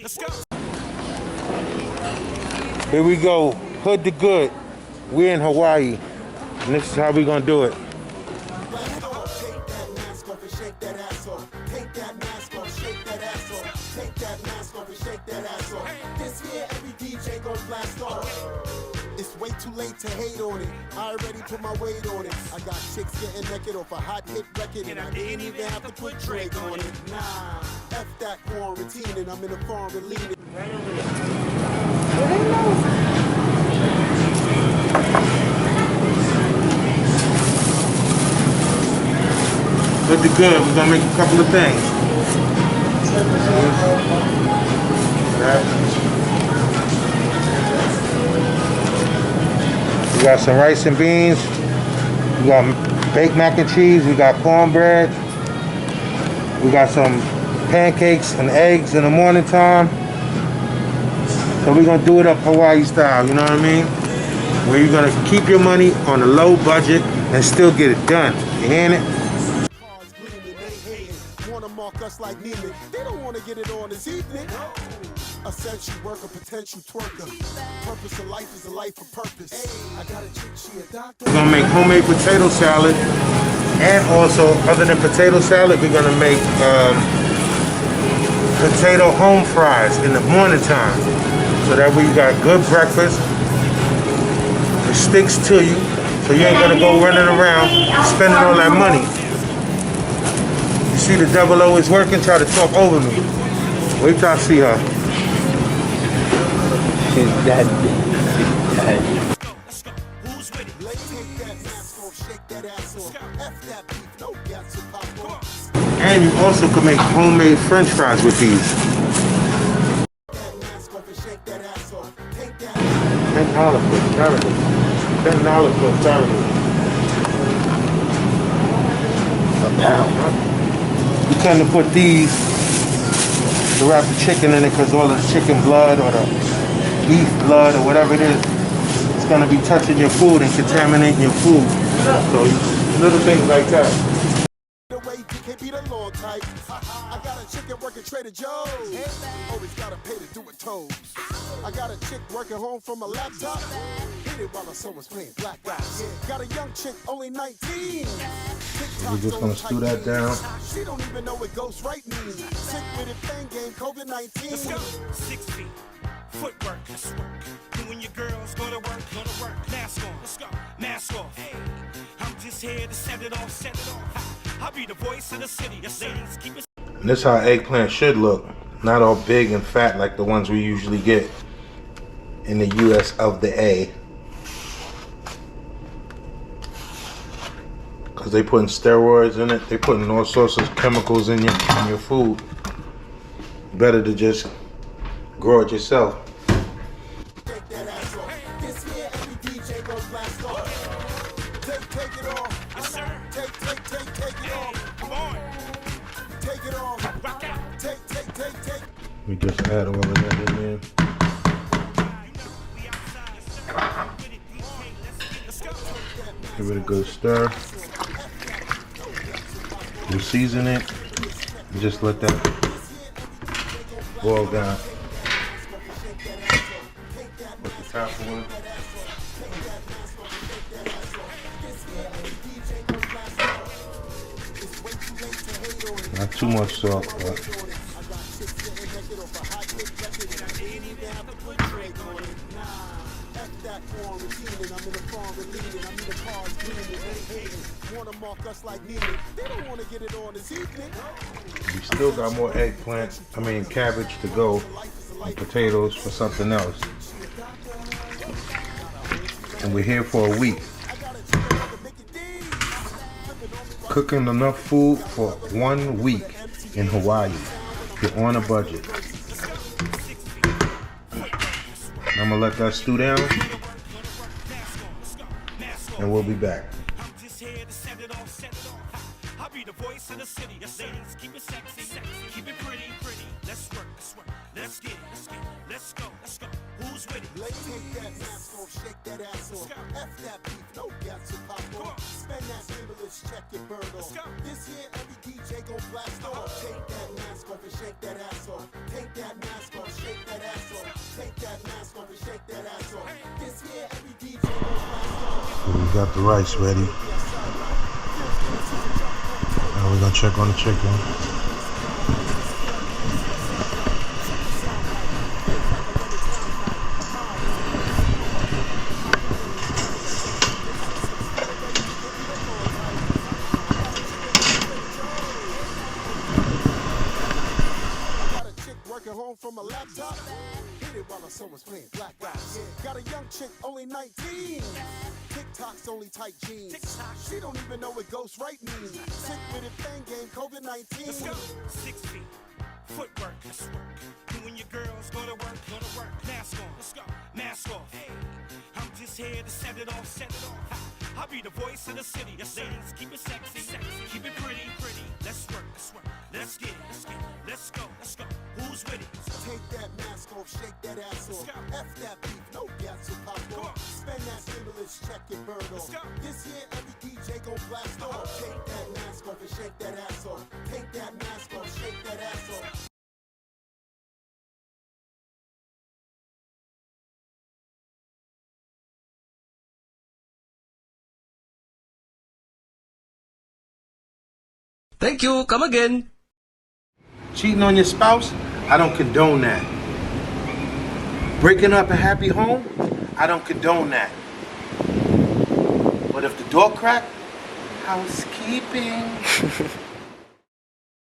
Let's go. Here we go, hood to good. We're in Hawaii, and this is how we gonna do it. It's way too late to hate on it. I already put my weight on it. I got chicks getting naked off a hot hit record, and I didn't even have to put Drake on it. Nah, F that quarantine, and I'm in the farm and leaning. Right over there. Good to good. We're gonna make a couple of things. We got some rice and beans. We got baked mac and cheese. We got cornbread. We got some pancakes and eggs in the morning time. So we're gonna do it up Hawaii style, you know what I mean? Where you're gonna keep your money on a low budget and still get it done. You hearing it? Mark us like Neiman. They don't want to get it on this evening. Essential worker, potential twerker. Purpose of life is a life of purpose. I got a chick, she a doctor. We're gonna make homemade potato salad, and also, other than potato salad, we're gonna make potato home fries in the morning time, so that we got good breakfast. It sticks to you, so you ain't gonna go running around spending all that money. You see the devil always working, try to talk over me. Wait till I see her. And you also can make homemade French fries with these. $10 for tarragon. $10 for tarragon. A pound. You tend to put these to wrap the chicken in it, because all the chicken blood or the beef blood or whatever it is, it's going to be touching your food and contaminating your food. So little things like that. I got a chicken working Trader Joe's. Always gotta pay to do it toes. I got a chick working home from a laptop. Hit it while her son was playing Black Ops. Got a young chick, only 19. We're just gonna stew that down. She don't even know what ghost right means. Sick with it, bang game, COVID-19. Let's go. 6 feet. Footwork, let's work. You and your girls go to work, Mask on, let's go. Mask off. Hey, I'm just here to set it off, I'll be the voice of the city. Yes, ladies, keep it. And this is how eggplant should look. Not all big and fat like the ones we usually get in the US of the A. Because they putting steroids in it. They putting all sorts of chemicals in your food. Better to just grow it yourself. We just add all of that in there. Give it a good stir. You season it. You just let that boil down. Put the top on. Not too much salt, but we still got more cabbage to go, and potatoes for something else. And we're here for a week. Cooking enough food for 1 week in Hawaii. You're on a budget. I'm gonna let that stew down, and we'll be back. I'll be the voice of the city. Yes, ladies, keep it sexy, keep it pretty. Let's work, let's get it, let's go. Who's with it? Let's take that mask off, shake that ass off. F that beef, no gas to pop off. Spend that stimulus, check your bird off. This here, every DJ gon' blast off. Take that mask off and shake that ass off. Take that mask off. got the rice ready. Now we're gonna check on the chicken. Home from a laptop, hit it while someone's playing black ops. Got a young chick, only 19. TikTok's only tight jeans. She don't even know what ghost right means. Sick with it, pain game, COVID-19. Let's go. 6 feet, footwork, let's work. You and your girls go to work, mask on, let's go, mask off. Hey, I'm just here to set it off, set it off. Ha, I'll be the voice of the city. Yes, ladies, keep it sexy, keep it pretty, pretty. Let's work, let's get it, let's go, let's go. Who's with it? Take that mask off, shake that ass off. F that beef, no gas or pop off. Spend that stimulus, check your bird off. This year, every DJ gon' blast off. Take that mask off and shake that ass off. Take that mask off, shake that ass off. Thank you. Come again. Cheating on your spouse, I don't condone that. Breaking up a happy home, I don't condone that. But if the door cracked, housekeeping.